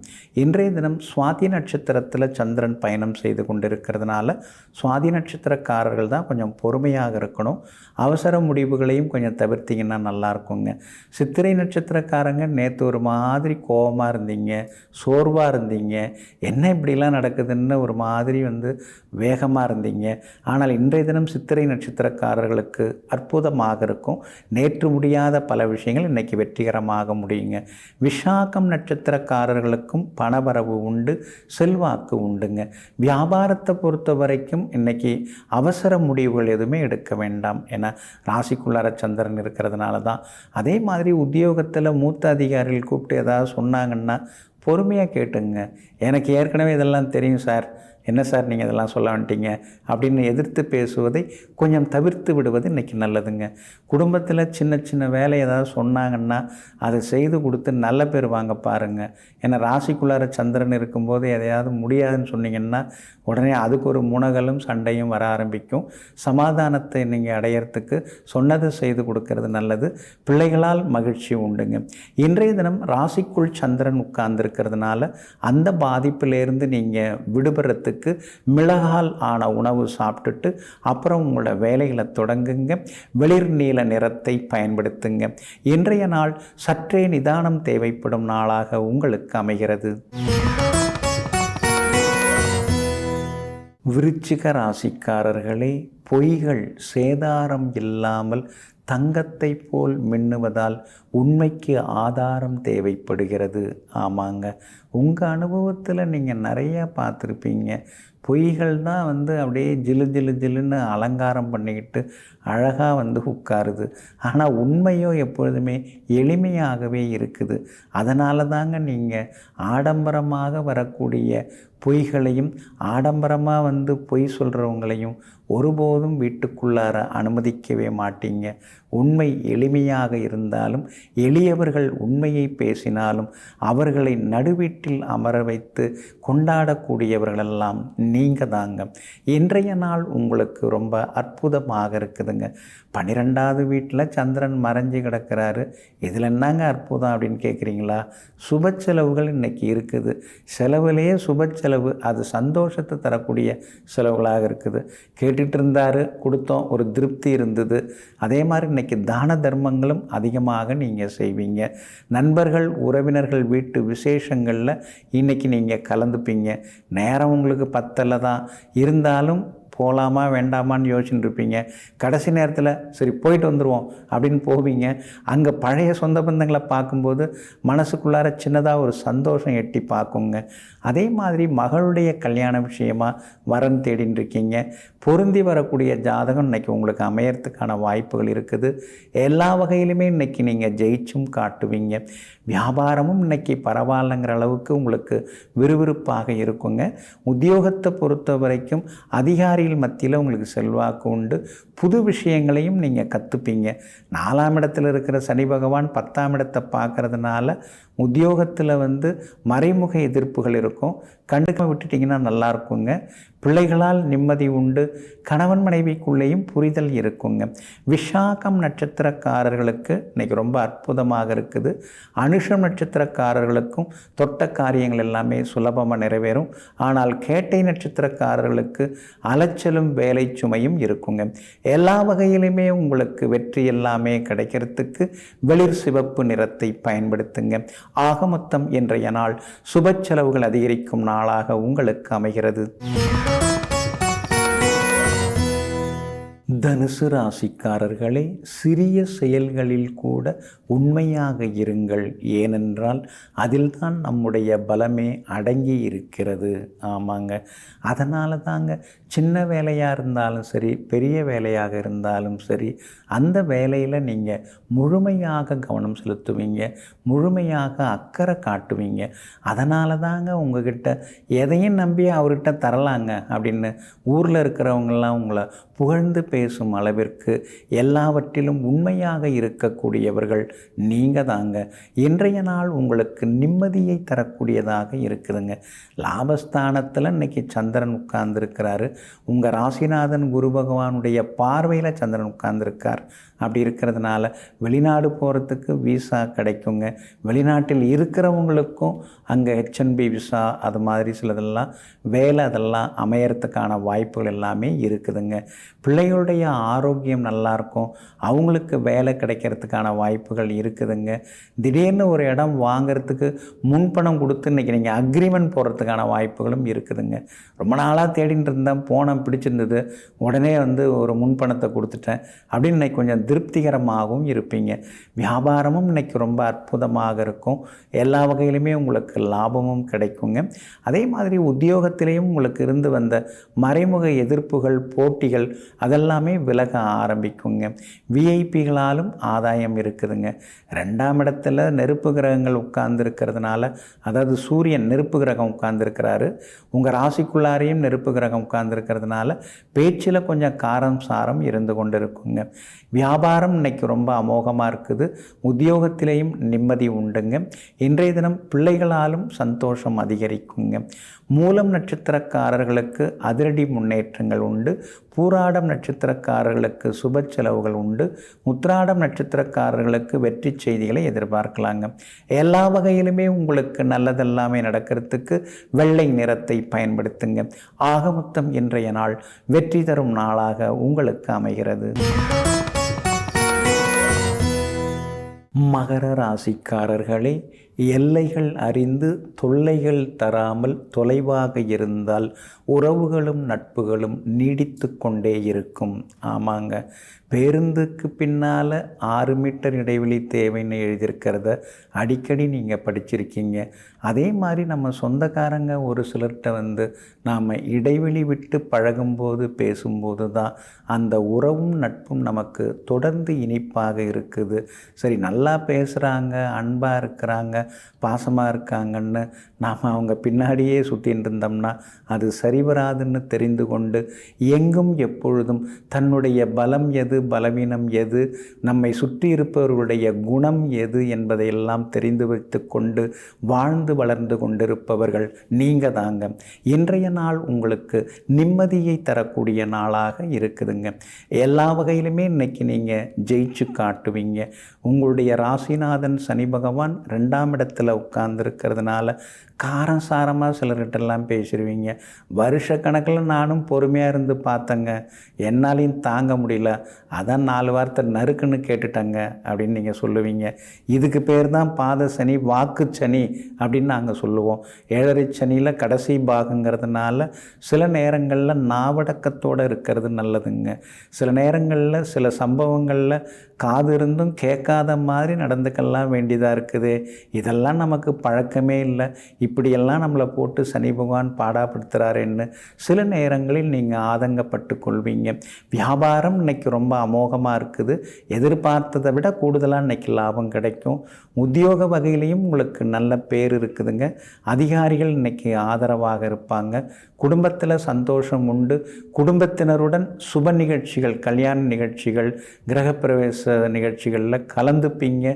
இன்றைய தினம் சுவாதி நட்சத்திரத்தில் சந்திரன் பயணம் செய்து கொண்டிருக்கிறதுனால சுவாதி நட்சத்திரக்காரர்கள் தான் கொஞ்சம் பொறுமையாக இருக்கணும். அவசர முடிவுகளையும் கொஞ்சம் தவிர்த்திங்கன்னா நல்லா இருக்குங்க. சித்திரை நட்சத்திரக்காரங்க நேற்று ஒரு மாதிரி கோபமாக இருந்தீங்க, சோர்வாக இருந்தீங்க, என்ன இப்படிலாம் நடக்குதுன்னு ஒரு மாதிரி வேகமாக இருந்தீங்க. ஆனால் இன்றைய தினம் சித்திரை நட்சத்திரக்காரர்களுக்கு அற்புதமாக இருக்கும். நேற்று முடியாத பல விஷயங்கள் இன்றைக்கி வெற்றிகரமாக முடியுங்க. விசாகம் நட்சத்திரக்காரர்களுக்கும் பணவரவு உண்டு, செல்வாக்கு உண்டுங்க. வியாபாரத்தை பொறுத்த வரைக்கும் இன்றைக்கி அவசர முடிவுகள் எதுவுமே எடுக்க வேண்டாம். ஏன்னா ராசிக்குள்ளார சந்திரன் இருக்கிறதுனால தான். அதே மாதிரி உத்தியோகத்தில் மூத்த அதிகாரிகள் கூப்பிட்டு ஏதாவது சொன்னாங்கன்னா பொறுமையாக கேட்டுங்க. எனக்கு ஏற்கனவே இதெல்லாம் தெரியும் சார், என்ன சார் நீங்கள் இதெல்லாம் சொல்ல வந்துட்டீங்க அப்படின்னு எதிர்த்து பேசுவதை கொஞ்சம் தவிர்த்து விடுவது இன்றைக்கி நல்லதுங்க. குடும்பத்தில் சின்ன சின்ன வேலை ஏதாவது சொன்னாங்கன்னா அதை செய்து கொடுத்து நல்ல பேர் வாங்க பாருங்கள். ஏன்னா ராசிக்குள்ளார சந்திரன் இருக்கும்போது எதையாவது முடியாதுன்னு சொன்னீங்கன்னா உடனே அதுக்கு ஒரு முனகலும் சண்டையும் வர ஆரம்பிக்கும். சமாதானத்தை நீங்கள் அடையிறதுக்கு சொன்னதை செய்து கொடுக்கறது நல்லது. பிள்ளைகளால் மகிழ்ச்சி உண்டுங்க. இன்றைய தினம் ராசிக்குள் சந்திரன் உட்கார்ந்துருக்கிறதுனால அந்த பாதிப்பிலேருந்து நீங்கள் விடுபடுறதுக்கு மிளகால் ஆன உணவு சாப்பிட்டுட்டு அப்புறம் உங்களோட வேலைகளை தொடங்குங்க. வெளிர் நீல நிறத்தை பயன்படுத்துங்க. இன்றைய நாள் சற்றே நிதானம் தேவைப்படும் நாளாக உங்களுக்கு அமைகிறது. விருச்சிக ராசிக்காரர்களே, பொய்கள் சேதாரம் இல்லாமல் தங்கத்தை போல் மின்னுவதால் உண்மைக்கு ஆதாரம் தேவைப்படுகிறது. ஆமாங்க, உங்கள் அனுபவத்தில் நீங்கள் நிறையா பார்த்துருப்பீங்க. பொய்கள் தான் அப்படியே ஜிலு ஜிலு ஜிலுன்னு அலங்காரம் பண்ணிக்கிட்டு அழகாக உட்காருது. ஆனால் உண்மையோ எப்பொழுதுமே எளிமையாகவே இருக்குது. அதனால தாங்க நீங்கள் ஆடம்பரமாக வரக்கூடிய பொய்களையும் ஆடம்பரமாக பொய் சொல்கிறவங்களையும் ஒருபோதும் வீட்டுக்குள்ளார அனுமதிக்கவே மாட்டீங்க. உண்மை எளிமையாக இருந்தாலும் எளியவர்கள் உண்மையை பேசினாலும் அவர்களை நடுவீட்டில் அமர வைத்து கொண்டாடக்கூடியவர்களெல்லாம் நீங்கள் தாங்க. இன்றைய நாள் உங்களுக்கு ரொம்ப அற்புதமாக இருக்குதுங்க. 12வது வீட்டில் சந்திரன் மறைஞ்சு கிடக்கிறாரு. இதில் என்னங்க அற்புதம் அப்படின்னு கேட்குறீங்களா? சுப செலவுகள் இன்றைக்கி இருக்குது. செலவுலேயே சுப செலவு, அது சந்தோஷத்தை தரக்கூடிய செலவுகளாக இருக்குது. கேட்டுட்டு இருந்தார், கொடுத்தோம், ஒரு திருப்தி இருந்தது. அதே மாதிரி இன்றைக்கி தான தர்மங்களும் அதிகமாக நீங்கள் செய்வீங்க. நண்பர்கள் உறவினர்கள் வீட்டு விசேஷங்களில் இன்றைக்கி நீங்கள் கலந்துப்பீங்க. நேரம் உங்களுக்கு பத்தலை தான் இருந்தாலும் போகலாமா வேண்டாமான்னு யோசிச்சுட்டு இருப்பீங்க. கடைசி நேரத்தில் சரி போயிட்டு வந்துடுவோம் அப்படின்னு போவீங்க. அங்கே பழைய சொந்த பந்தங்களை பார்க்கும்போது மனசுக்குள்ளார சின்னதாக ஒரு சந்தோஷம் எட்டி பார்க்குங்க. அதே மாதிரி மகளுடைய கல்யாண விஷயமாக வரன் தேடின்னு இருக்கீங்க. பொருந்தி வரக்கூடிய ஜாதகம் இன்றைக்கி உங்களுக்கு அமையறதுக்கான வாய்ப்புகள் இருக்குது. எல்லா வகையிலுமே இன்றைக்கி நீங்கள் ஜெயிச்சும் காட்டுவீங்க. வியாபாரமும் இன்றைக்கி பரவாயில்லைங்கிற அளவுக்கு உங்களுக்கு விறுவிறுப்பாக இருக்குங்க. உத்தியோகத்தை பொறுத்த வரைக்கும் அதிகாரிகள் மத்தியில் உங்களுக்கு செல்வாக்கு உண்டு. புது விஷயங்களையும் நீங்கள் கற்றுப்பீங்க. 4ஆம் இடத்தில் இருக்கிற சனி பகவான் 10ஆம் இடத்தை பார்க்கறதுனால உத்தியோகத்தில் மறைமுக எதிர்ப்புகள் இருக்கும். கண்டுக்காம விட்டுட்டிங்கன்னா நல்லா இருக்குங்க. பிள்ளைகளால் நிம்மதி உண்டு. கணவன் மனைவிக்குள்ளேயும் புரிதல் இருக்குங்க. விஷாகம் நட்சத்திரக்காரர்களுக்கு இன்றைக்கி ரொம்ப அற்புதமாக இருக்குது. அனுஷம் நட்சத்திரக்காரர்களுக்கும் தொட்ட காரியங்கள் எல்லாமே சுலபமாக நிறைவேறும். ஆனால் கேட்டை நட்சத்திரக்காரர்களுக்கு அலைச்சலும் வேலை சுமையும் இருக்குங்க. எல்லா வகையிலுமே உங்களுக்கு வெற்றி எல்லாமே கிடைக்கிறதுக்கு வெளிர் சிவப்பு நிறத்தை பயன்படுத்துங்க. ஆக மொத்தம் இன்றைய நாள் சுப செலவுகள் அதிகரிக்கும் நாளாக உங்களுக்கு அமைகிறது. தனுசு ராசிக்காரர்களே, சிறிய செயல்களில் கூட உண்மையாக இருங்கள். ஏனென்றால் அதில்தான் நம்முடைய பலமே அடங்கி இருக்கிறது. ஆமாங்க, அதனால தாங்க சின்ன வேலையாக இருந்தாலும் சரி, பெரிய வேலையாக இருந்தாலும் சரி, அந்த வேலையில் நீங்கள் முழுமையாக கவனம் செலுத்துவீங்க, முழுமையாக அக்கறை காட்டுவீங்க. அதனால தாங்க உங்ககிட்ட எதையும் நம்பி அவர்கிட்ட தரலாங்க அப்படின்னு ஊரில் இருக்கிறவங்கெல்லாம் உங்களை புகழ்ந்து பேசும் அளவிற்கு எல்லாவற்றிலும் உண்மையாக இருக்கக்கூடியவர்கள் நீங்கள் தாங்க. இன்றைய நாள் உங்களுக்கு நிம்மதியை தரக்கூடியதாக இருக்குதுங்க. லாபஸ்தானத்தில் இன்றைக்கி சந்திரன் உட்கார்ந்துருக்கிறாரு. உங்கள் ராசிநாதன் குரு பகவானுடைய பார்வையில் சந்திரன் உட்கார்ந்துருக்கார். அப்படி இருக்கிறதுனால வெளிநாடு போகிறதுக்கு விசா கிடைக்குங்க. வெளிநாட்டில் இருக்கிறவங்களுக்கும் அங்கே HNB விசா அது மாதிரி சிலதெல்லாம் வேலை அதெல்லாம் அமையறதுக்கான வாய்ப்புகள் எல்லாமே இருக்குதுங்க. பிள்ளைகளுடைய ஆரோக்கியம் நல்லாயிருக்கும். அவங்களுக்கு வேலை கிடைக்கிறதுக்கான வாய்ப்புகள் இருக்குதுங்க. திடீர்னு ஒரு இடம் வாங்கிறதுக்கு முன்பணம் கொடுத்து இன்றைக்கி நீங்கள் அக்ரிமெண்ட் போடுறதுக்கான வாய்ப்புகளும் இருக்குதுங்க. ரொம்ப நாளாக தேடின்னு இருந்தேன், போனேன், பிடிச்சிருந்தது, உடனே ஒரு முன்பணத்தை கொடுத்துட்டேன் அப்படின்னு இன்றைக்கி கொஞ்சம் திருப்திகரமாகவும் இருப்பீங்க. வியாபாரமும் இன்றைக்கி ரொம்ப அற்புதமாக இருக்கும். எல்லா வகையிலுமே உங்களுக்கு லாபமும் கிடைக்குங்க. அதே மாதிரி உத்தியோகத்திலேயும் உங்களுக்கு இருந்து வந்த மறைமுக எதிர்ப்புகள், போட்டிகள் அதெல்லாமே விலக ஆரம்பிக்குங்க. விஐபிகளாலும் ஆதாயம் இருக்குதுங்க. 2ஆம் இடத்துல நெருப்பு கிரகங்கள் உட்கார்ந்துருக்கிறதுனால, அதாவது சூரியன் நெருப்பு கிரகம் உட்கார்ந்துருக்கிறாரு, உங்கள் ராசிக்குள்ளாரையும் நெருப்பு கிரகம் உட்கார்ந்துருக்கிறதுனால பேச்சில் கொஞ்சம் காரம் சாரம் இருந்து கொண்டு இருக்குங்க. வியாபாரம் இன்றைக்கி ரொம்ப அமோகமாக இருக்குது. உத்தியோகத்திலேயும் நிம்மதி உண்டுங்க. இன்றைய தினம் பிள்ளைகளாலும் சந்தோஷம் அதிகரிக்குங்க. மூலம் நட்சத்திரக்காரர்களுக்கு அதிரடி முன்னேற்றங்கள் உண்டு. பூராடம் நட்சத்திரக்காரர்களுக்கு சுப செலவுகள் உண்டு. உத்திராடம் நட்சத்திரக்காரர்களுக்கு வெற்றி செய்திகளை எதிர்பார்க்கலாங்க. எல்லா வகையிலுமே உங்களுக்கு நல்லதெல்லாமே நடக்கிறதுக்கு வெள்ளை நிறத்தை பயன்படுத்துங்க. ஆக மொத்தம் இன்றைய நாள் வெற்றி தரும் நாளாக உங்களுக்கு அமைகிறது. மகர ராசிக்காரர்களே, எல்லைகள் அறிந்து தொல்லைகள் தராமல் தொலைவாக இருந்தால் உறவுகளும் நட்புகளும் நீடித்து கொண்டே இருக்கும். ஆமாங்க, பேருந்துக்கு பின்னால் 6 மீட்டர் இடைவெளி தேவைன்னு எழுதியிருக்கிறத அடிக்கடி நீங்கள் படிச்சிருக்கீங்க. அதே மாதிரி நம்ம சொந்தக்காரங்க ஒரு சிலர்கிட்ட நாம் இடைவெளி விட்டு பழகும்போது பேசும்போது தான் அந்த உறவும் நட்பும் நமக்கு தொடர்ந்து இனிப்பாக இருக்குது. சரி, நல்லா பேசுகிறாங்க, அன்பாக இருக்கிறாங்க, பாசமாக இருக்காங்கன்னு நாம் அவங்க பின்னாடியே சுற்றின்னு இருந்தோம்னா அது சரிவராதுன்னு தெரிந்து கொண்டு எங்கும் எப்பொழுதும் தன்னுடைய பலம் எது, பலவீனம் எது, நம்மை சுற்றி இருப்பவர்களுடைய குணம் எது என்பதையெல்லாம் தெரிந்து வைத்து கொண்டு வாழ்ந்து வளர்ந்து கொண்டிருப்பவர்கள் நீங்கள் தாங்க. இன்றைய நாள் உங்களுக்கு நிம்மதியை தரக்கூடிய நாளாக இருக்குதுங்க. எல்லா வகையிலுமே இன்னைக்கு நீங்கள் ஜெயிச்சு காட்டுவீங்க. உங்களுடைய ராசிநாதன் சனி பகவான் 2ஆம் இடத்துல உட்கார்ந்துருக்கிறதுனால காரசாரமாக சிலர்கிட்டெல்லாம் பேசிடுவீங்க. வருஷ கணக்கில் நானும் பொறுமையாக இருந்து பார்த்தேங்க, என்னாலையும் தாங்க முடியல, அதான் 4 வார்த்தை நறுக்குன்னு கேட்டுட்டேங்க அப்படின்னு நீங்கள் சொல்லுவீங்க. இதுக்கு பேர் தான் பாத சனி, வாக்கு சனி அப்படின்னு நாங்கள் சொல்லுவோம். 7.5 சனியில் கடைசி பாகங்கிறதுனால சில நேரங்களில் நாவடக்கத்தோடு இருக்கிறது நல்லதுங்க. சில நேரங்களில் சில சம்பவங்களில் காது இருந்தும் கேட்காத மாதிரி நடந்துக்கலாம் வேண்டியதாக இருக்குது. இதெல்லாம் நமக்கு பழக்கமே இல்லை, இப்படியெல்லாம் நம்மளை போட்டு சனி பகவான் பாடாப்படுத்துகிறாருன்னு சில நேரங்களில் நீங்கள் ஆதங்கப்பட்டு கொள்வீங்க. வியாபாரம் இன்றைக்கி ரொம்ப அமோகமாக இருக்குது. எதிர்பார்த்ததை விட கூடுதலாக இன்றைக்கி லாபம் கிடைக்கும். உத்தியோக வகையிலையும் உங்களுக்கு நல்ல பேர் இருக்குதுங்க. அதிகாரிகள் இன்றைக்கி ஆதரவாக இருப்பாங்க. குடும்பத்தில் சந்தோஷம் உண்டு. குடும்பத்தினருடன் சுப நிகழ்ச்சிகள், கல்யாண நிகழ்ச்சிகள், கிரகப்பிரவேச நிகழ்ச்சிகளில் கலந்துப்பீங்க.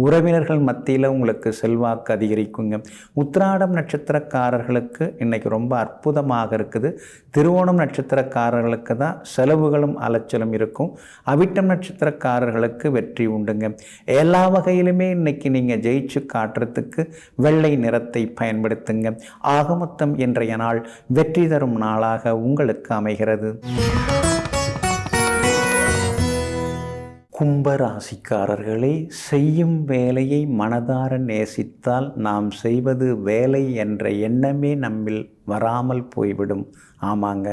உறவினர்கள் மத்தியில் உங்களுக்கு செல்வாக்கு அதிகரிக்குங்க. உத்திராடம் நட்சத்திரக்காரர்களுக்கு இன்றைக்கி ரொம்ப அற்புதமாக இருக்குது. திருவோணம் நட்சத்திரக்காரர்களுக்கு தான் செலவுகளும் அலைச்சலும் இருக்கும். அவிட்டம் நட்சத்திரக்காரர்களுக்கு வெற்றி உண்டுங்க. எல்லா வகையிலுமே இன்றைக்கி நீங்கள் ஜெயிச்சு காட்டுறதுக்கு வெள்ளை நிறத்தை பயன்படுத்துங்க. ஆக மொத்தம் இன்றைய நாள் வெற்றி தரும் நாளாக உங்களுக்கு அமைகிறது. கும்பராசிக்காரர்களே, செய்யும் வேலையை மனதார நேசித்தால் நாம் செய்வது வேலை என்ற எண்ணமே நம்மில் வராமல் போய்விடும். ஆமாங்க,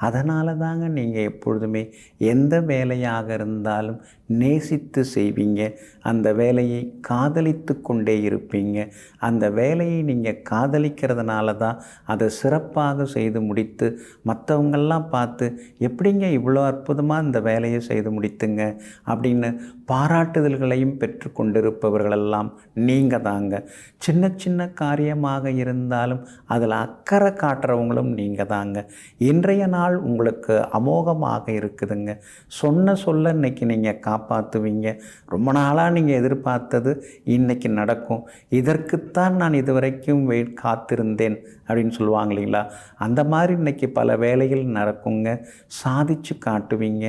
அதனால தாங்க நீங்கள் எப்பொழுதுமே எந்த வேலையாக இருந்தாலும் நேசித்து செய்வீங்க. அந்த வேலையை காதலித்து கொண்டே இருப்பீங்க. அந்த வேலையை நீங்கள் காதலிக்கிறதுனால தான் அதை சிறப்பாக செய்து முடித்து மற்றவங்கெல்லாம் பார்த்து எப்படிங்க இவ்வளோ அற்புதமாக இந்த வேலையை செய்து முடித்துங்க அப்படின்னு பாராட்டுதல்களையும் பெற்று கொண்டிருப்பவர்களெல்லாம் நீங்கள் தாங்க. சின்ன சின்ன காரியமாக இருந்தாலும் அதில் அக்கறை காட்டுறவங்களும் நீங்கள் தாங்க. இன்றைய நாள் உங்களுக்கு அமோகமாக இருக்குதுங்க. சொன்ன சொல்ல இன்றைக்கி நீங்கள் காப்பாற்றுவீங்க. ரொம்ப நாளாக நீங்கள் எதிர்பார்த்தது இன்றைக்கி நடக்கும். இதற்குத்தான் நான் இதுவரைக்கும் காத்திருந்தேன் அப்படின்னு சொல்லுவாங்க இல்லைங்களா, அந்த மாதிரி இன்றைக்கி பல வேலைகள் நடக்குங்க. சாதிச்சு காட்டுவீங்க.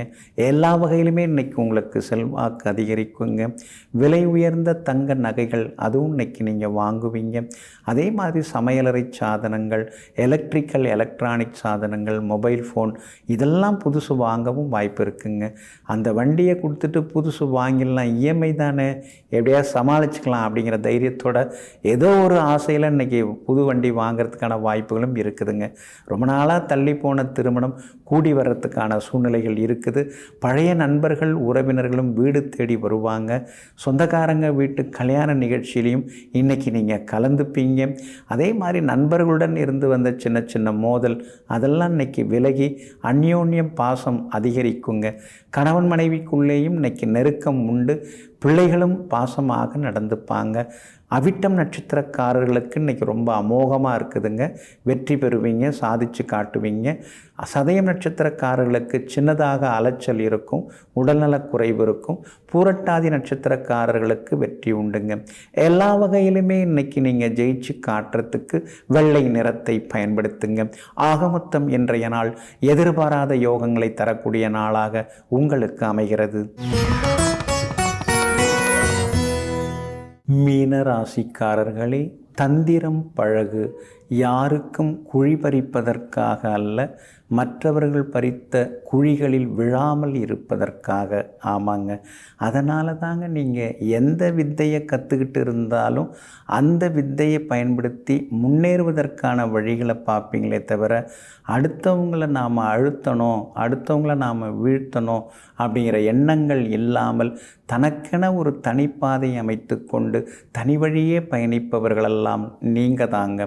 எல்லா வகையிலுமே இன்றைக்கி உங்களுக்கு செல்வாக்கு அதிகரிக்குங்க. விலை உயர்ந்த தங்க நகைகள் அதுவும் இன்றைக்கி நீங்கள் வாங்குவீங்க. அதே மாதிரி சமையலறை சாதனங்கள், எலக்ட்ரானிக் சாதனங்கள், மொபைல் ஃபோன் இதெல்லாம் புதுசு வாங்கவும் வாய்ப்பு இருக்குங்க. அந்த வண்டியை கொடுத்துட்டு புதுசு வாங்கிடலாம், இஎம்ஐ தானே, எப்படியா சமாளிச்சுக்கலாம் அப்படிங்கிற தைரியத்தோட ஏதோ ஒரு ஆசையில் இன்றைக்கி புது வண்டி வாங்கிறதுக்கான வாய்ப்புகளும் இருக்குதுங்க. ரொம்ப நாளாக தள்ளி போன திருமணம் கூடி வர்றதுக்கான சூழ்நிலைகள் இருக்குது. பழைய நண்பர்கள் உறவினர்களும் வீடு தேடி வருவாங்க. சொந்தக்காரங்க வீட்டு கல்யாண நிகழ்ச்சியிலையும் இன்றைக்கி நீங்கள் கலந்துப்பீங்க. அதே மாதிரி நண்பர்களுடன் இருந்து வந்த சின்ன சின்ன மோதல் அதெல்லாம் இன்றைக்கி விலகி அந்யோன்யம் பாசம் அதிகரிக்குங்க. கணவன் மனைவிக்குள்ளேயும் இன்றைக்கி நெருக்கம் உண்டு. பிள்ளைகளும் பாசமாக நடந்துப்பாங்க. அவிட்டம் நட்சத்திரக்காரர்களுக்கு இன்றைக்கி ரொம்ப அமோகமாக இருக்குதுங்க. வெற்றி பெறுவீங்க, சாதிச்சு காட்டுவீங்க. சதயம் நட்சத்திரக்காரர்களுக்கு சின்னதாக அலைச்சல் இருக்கும், உடல்நலக் குறைவு இருக்கும். பூரட்டாதி நட்சத்திரக்காரர்களுக்கு வெற்றி உண்டுங்க. எல்லா வகையிலுமே இன்றைக்கி நீங்கள் ஜெயிச்சு காட்டுறதுக்கு வெள்ளை நிறத்தை பயன்படுத்துங்க. ஆக மொத்தம் இன்றைய நாள் எதிர்பாராத யோகங்களை தரக்கூடிய நாளாக உங்களுக்கு அமைகிறது. மீன ராசிக்காரர்களே, தந்திரம் பழகு. யாருக்கும் குழி பறிப்பதற்காக அல்ல, மற்றவர்கள் பறித்த குழிகளில் விழாமல் இருப்பதற்காக. ஆமாங்க, அதனால தாங்க நீங்கள் எந்த வித்தையை கற்றுக்கிட்டு இருந்தாலும் அந்த வித்தையை பயன்படுத்தி முன்னேறுவதற்கான வழிகளை பார்ப்பீங்களே தவிர அடுத்தவங்களை நாம் அழுத்தணும், அடுத்தவங்களை நாம் வீழ்த்தணும் அப்படிங்கிற எண்ணங்கள் இல்லாமல் தனக்கென ஒரு தனிப்பாதை அமைத்து கொண்டு தனி வழியே பயணிப்பவர்களெல்லாம் நீங்கள் தாங்க.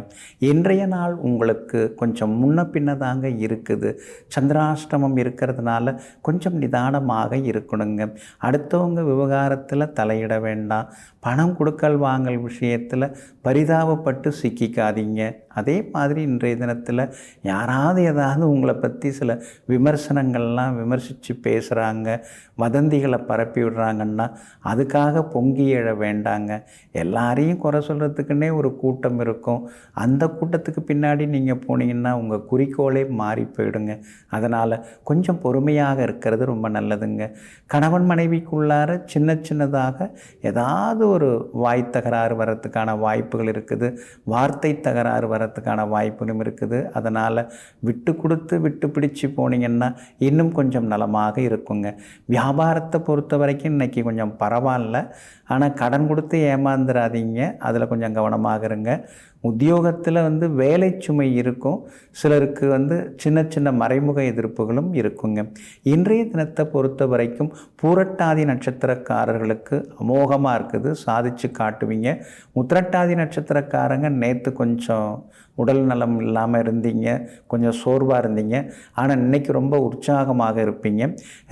இன்றைய நாள் உங்களுக்கு கொஞ்சம் முன்ன பின்னதாங்க இருக்குது. சந்திராஷ்டமம் இருக்கிறதுனால கொஞ்சம் நிதானமாக இருக்கணுங்க. அடுத்தவங்க விவகாரத்தில் தலையிட வேண்டாம். பணம் கொடுக்கல் வாங்கல் விஷயத்தில் பரிதாபப்பட்டு சிக்கிக்காதீங்க. அதே மாதிரி இன்றைய தினத்தில் யாராவது ஏதாவது உங்களை பற்றி சில விமர்சனங்கள்லாம் விமர்சித்து பேசுகிறாங்க, வதந்திகளை பரப்பி விடுறாங்கன்னா அதுக்காக பொங்கி எழ வேண்டாங்க. எல்லாரையும் குறை சொல்கிறதுக்குன்னே ஒரு கூட்டம் இருக்கும். அந்த கூட்டத்துக்கு பின்னாடி நீங்கள் போனீங்கன்னா உங்கள் குறிக்கோளே மாறி போயிடுங்க. அதனால் கொஞ்சம் பொறுமையாக இருக்கிறது ரொம்ப நல்லதுங்க. கணவன் மனைவிக்குள்ளார சின்ன சின்னதாக ஏதாவது ஒரு வாய் தகராறு வர்றதுக்கான வாய்ப்புகள் இருக்குது. வார்த்தை தகராறு வர்றதுக்கான வாய்ப்புகளும் இருக்குது. அதனால் விட்டு கொடுத்து விட்டு பிடிச்சு போனீங்கன்னா இன்னும் கொஞ்சம் நலமாக இருக்குங்க. வியாபாரத்தை பொறுத்த வரைக்கும் இன்றைக்கி கொஞ்சம் பரவாயில்ல. ஆனால் கடன் கொடுத்து ஏமாந்துடாதீங்க, அதில் கொஞ்சம் கவனமாக இருங்க. உத்தியோகத்தில் வேலை சுமை இருக்கும். சிலருக்கு சின்ன சின்ன மறைமுக எதிர்ப்புகளும் இருக்குங்க. இன்றைய தினத்தை பொறுத்த வரைக்கும் பூரட்டாதி நட்சத்திரக்காரர்களுக்கு அமோகமாக இருக்குது, சாதிச்சு காட்டுவீங்க. உத்திரட்டாதி நட்சத்திரக்காரங்க நேற்று கொஞ்சம் உடல் நலம் இல்லாமல் இருந்தீங்க, கொஞ்சம் சோர்வாக இருந்தீங்க. ஆனால் இன்றைக்கி ரொம்ப உற்சாகமாக இருப்பீங்க.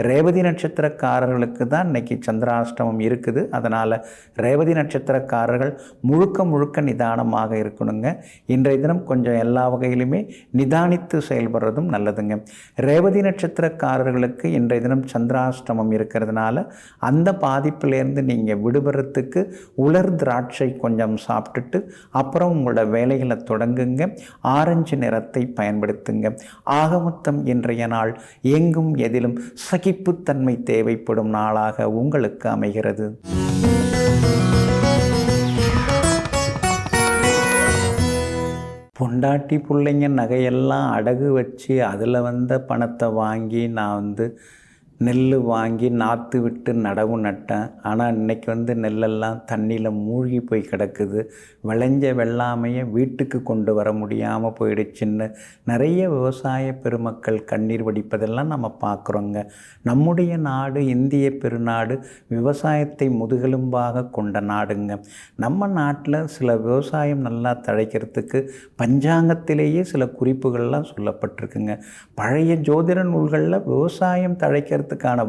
ரேவதி நட்சத்திரக்காரர்களுக்கு தான் இன்றைக்கி சந்திராஷ்டமம் இருக்குது. அதனால் ரேவதி நட்சத்திரக்காரர்கள் முழுக்க முழுக்க நிதானமாக இருக்கணுங்க. இன்றைய தினம் கொஞ்சம் எல்லா வகையிலுமே நிதானித்து செயல்படுறதும் நல்லதுங்க. ரேவதி நட்சத்திரக்காரர்களுக்கு இன்றைய தினம் சந்திராஷ்டமம் இருக்கிறதுனால அந்த பாதிப்பிலேருந்து நீங்கள் விடுபடுறதுக்கு உலர் திராட்சை கொஞ்சம் சாப்பிட்டுட்டு அப்புறம் உங்களோட வேலைகளை தொடங்குங்க. ஆரஞ்சு நிறத்தை பயன்படுத்துங்க. ஆகமொத்தம் இன்றைய நாள் எங்கும் எதிலும் சகிப்புத்தன்மை தேவைப்படும் நாளாக உங்களுக்கு அமைகிறது. பொண்டாட்டி பிள்ளைங்க நகையெல்லாம் அடகு வச்சு அதில் பணத்தை வாங்கி நான் நெல் வாங்கி நாற்று விட்டு நடவு நட்டேன். ஆனால் இன்றைக்கி நெல்லெல்லாம் தண்ணியில் மூழ்கி போய் கிடக்குது. விளைஞ்ச வெள்ளாமையை வீட்டுக்கு கொண்டு வர முடியாமல் போயிடுச்சுன்னு நிறைய விவசாய பெருமக்கள் கண்ணீர் வடிப்பதெல்லாம் நம்ம பார்க்குறோங்க. நம்முடைய நாடு இந்திய பெருநாடு, விவசாயத்தை முதுகெலும்பாக கொண்ட நாடுங்க. நம்ம நாட்டில் சில விவசாயம் நல்லா தழைக்கிறதுக்கு பஞ்சாங்கத்திலேயே சில குறிப்புகள்லாம் சொல்லப்பட்டிருக்குங்க. பழைய ஜோதிட நூல்களில் விவசாயம் தழைக்கிறதுக்கான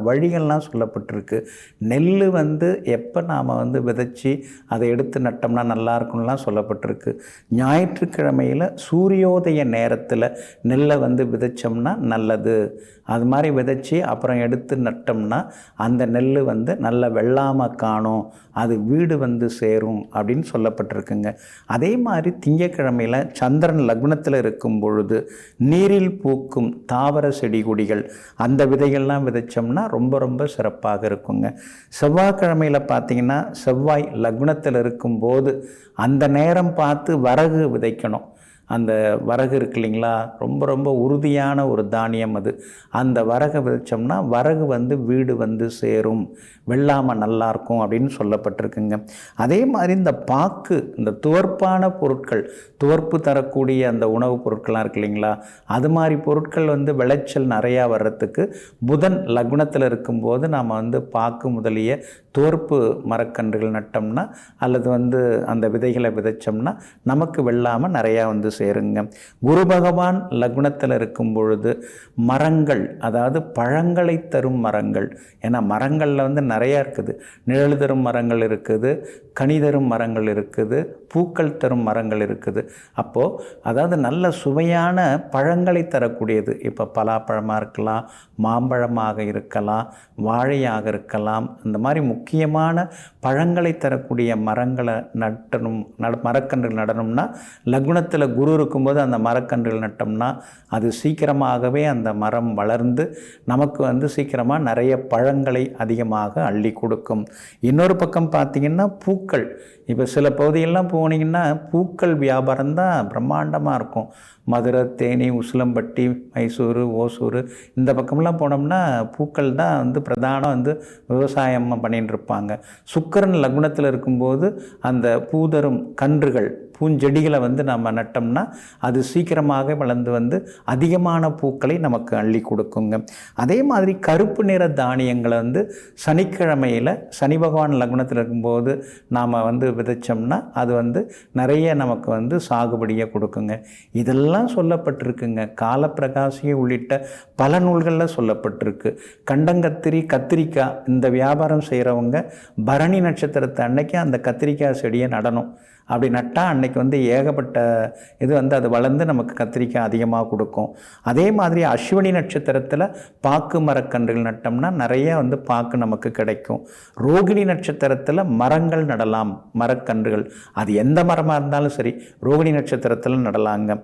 வழிகள்லாம் சொல்லப்பட்டிருக்கு. நெல் எப்போ நாம் விதைச்சி அதை எடுத்து நட்டோம்னா நல்லா இருக்கும்லாம் சொல்லப்பட்டிருக்கு. ஞாயிற்றுக்கிழமையில் சூரியோதய நேரத்தில் நெல்லை விதைச்சோம்னா நல்லது. அது மாதிரி விதைச்சி அப்புறம் எடுத்து நட்டோம்னா அந்த நெல் நல்ல வெள்ளாமல் காணும், அது வீடு சேரும் அப்படின்னு சொல்லப்பட்டிருக்குங்க. அதே மாதிரி திங்கக்கிழமையில் சந்திரன் லக்னத்தில் இருக்கும் பொழுது நீரில் பூக்கும் தாவர செடி கொடிகள் அந்த விதைகள்லாம் விதைச்சோம்னா ரொம்ப ரொம்ப சிறப்பாக இருக்குங்க. செவ்வாய்க்கிழமையில் பார்த்திங்கன்னா செவ்வாய் லக்னத்தில் இருக்கும்போது அந்த நேரம் பார்த்து வரகு விதைக்கணும். அந்த வரகு இருக்கு இல்லைங்களா, ரொம்ப ரொம்ப உறுதியான ஒரு தானியம் அது. அந்த வரகை விதைச்சோம்னா வரகு வீடு சேரும், வெள்ளாமல் நல்லாயிருக்கும் அப்படின்னு சொல்லப்பட்டிருக்குங்க. அதே மாதிரி இந்த பாக்கு, இந்த துவர்ப்பான பொருட்கள், துவர்ப்பு தரக்கூடிய அந்த உணவுப் பொருட்கள்லாம் இருக்கு இல்லைங்களா, அது மாதிரி பொருட்கள் விளைச்சல் நிறையா வர்றதுக்கு புதன் லக்னத்தில் இருக்கும்போது நாம் பாக்கு முதலிய துவர்ப்பு மரக்கன்றுகள் நட்டோம்னா அல்லது அந்த விதைகளை விதைச்சோம்னா நமக்கு வெள்ளாமல் நிறையா சேருங்க. குரு பகவான் லக்னத்தில் இருக்கும் பொழுது மரங்கள், அதாவது பழங்களை தரும் மரங்கள், ஏன்னா மரங்களில் நிறையா இருக்குது. நிழல் தரும் மரங்கள் இருக்குது, கனி தரும் மரங்கள் இருக்குது, பூக்கள் தரும் மரங்கள் இருக்குது. அப்போது அதாவது நல்ல சுவையான பழங்களை தரக்கூடியது. இப்போ பலாப்பழமாக இருக்கலாம், மாம்பழமாக இருக்கலாம், வாழையாக இருக்கலாம். அந்த மாதிரி முக்கியமான பழங்களை தரக்கூடிய மரங்களை மரக்கன்றுகள் நடணும்னா லக்னத்தில் குரு இருக்கும்போது அந்த மரக்கன்றுகள் நட்டோம்னா அது சீக்கிரமாகவே அந்த மரம் வளர்ந்து நமக்கு சீக்கிரமாக நிறைய பழங்களை அதிகமாக அள்ளி கொடுக்கும். இன்னொரு பக்கம் பார்த்திங்கன்னா பூக்கள், இப்போ சில பகுதியெல்லாம் போனீங்கன்னா பூக்கள் வியாபாரம் தான் பிரம்மாண்டமாக இருக்கும். மதுரை, தேனி, உசிலம்பட்டி, மைசூர், ஓசூர் இந்த பக்கம்லாம் போனோம்னா பூக்கள் தான் பிரதானம் விவசாயம் பண்ணிட்டு இருப்பாங்க. சுக்கிரன் லக்னத்தில் இருக்கும்போது அந்த பூதரும் கன்றுகள் பூஞ்செடிகளை நம்ம நட்டோம்னா விட்டோம்னா அது சீக்கிரமாக வளர்ந்து வந்து அதிகமான பூக்களை நமக்கு அள்ளி கொடுக்குங்க. அதே மாதிரி கருப்பு நிற தானியங்களை வந்து சனிக்கிழமையில் சனி பகவான் லக்னத்தில் இருக்கும்போது நாம் வந்து விதைச்சோம்னா அது வந்து நிறைய நமக்கு வந்து சாகுபடியை கொடுக்குங்க. இதெல்லாம் சொல்லப்பட்டிருக்குங்க. காலப்பிரகாசியை உள்ளிட்ட பல நூல்களில் சொல்லப்பட்டிருக்கு. கண்டங்கத்திரி, கத்திரிக்காய் இந்த வியாபாரம் செய்கிறவங்க பரணி நட்சத்திரத்தை அன்னைக்கு அந்த கத்திரிக்காய் செடியை நடணும். அப்படி நட்டால் அன்னைக்கு வந்து ஏகப்பட்ட இது வந்து அது வளர்ந்து நமக்கு கத்திரிக்காய் அதிகமாக கொடுக்கும். அதே மாதிரி அஸ்வினி நட்சத்திரத்தில் பாக்கு மரக்கன்றுகள் நட்டோம்னா நிறைய வந்து பாக்கு நமக்கு கிடைக்கும். ரோகிணி நட்சத்திரத்தில் மரங்கள் நடலாம், மரக்கன்றுகள். அது எந்த மரமாக இருந்தாலும் சரி ரோகிணி நட்சத்திரத்தில் நடலாங்க.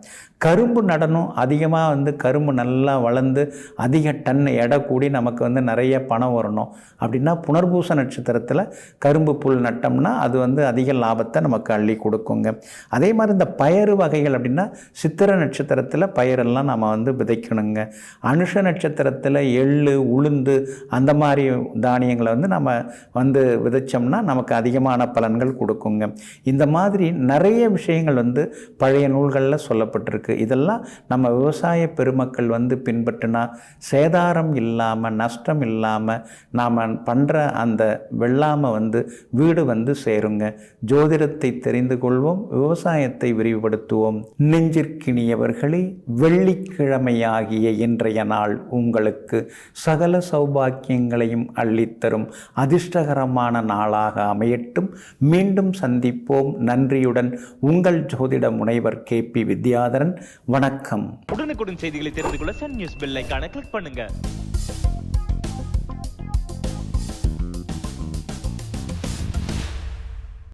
கரும்பு நடணும். அதிகமாக வந்து கரும்பு நல்லா வளர்ந்து அதிக டன் எடை கூடி நமக்கு வந்து நிறைய பணம் வரணும் அப்படின்னா புனர்பூச நட்சத்திரத்தில் கரும்பு புல் நட்டோம்னா அது வந்து அதிக லாபத்தை நமக்கு அள்ளி கொடுக்குங்க. அதே மாதிரி இந்த பயறு வகைகள் அப்படின்னா சித்திரை நட்சத்திரத்தில் பயிரெல்லாம் நம்ம வந்து விதைக்கணுங்க. அனுஷ நட்சத்திரத்தில் எள்ளு, உளுந்து அந்த மாதிரி தானியங்களை வந்து நம்ம வந்து விதைச்சோம்னா நமக்கு அதிகமான பலன்கள் கொடுக்குங்க. இந்த மாதிரி நிறைய விஷயங்கள் வந்து பழைய நூல்களில் சொல்லப்பட்டிருக்கு. இதெல்லாம் நம்ம விவசாய பெருமக்கள் வந்து பின்பற்றினா சேதாரம் இல்லாமல் நஷ்டம் இல்லாமல் நாம் பண்ணுற அந்த வெள்ளாமை வந்து வீடு வந்து சேருங்க. ஜோதிடத்தை தெரிந்து கொள்வோம், விவசாயத்தை விரிவுபடுத்துவோம். நெஞ்சிற்கினியவர்களே, வெள்ளிக்கிழமையாகிய இன்றைய நாள் உங்களுக்கு சகல சௌபாக்கியங்களையும் அள்ளித்தரும் அதிர்ஷ்டகரமான நாளாக அமையட்டும். மீண்டும் சந்திப்போம். நன்றியுடன் உங்கள் ஜோதிட முனைவர் KP வித்யாதரன். வணக்கம். உடனுக்குடன் செய்திகளை தெரிந்து கொள்ள சன் நியூஸ் பெல் ஐகானை கிளிக் பண்ணுங்க.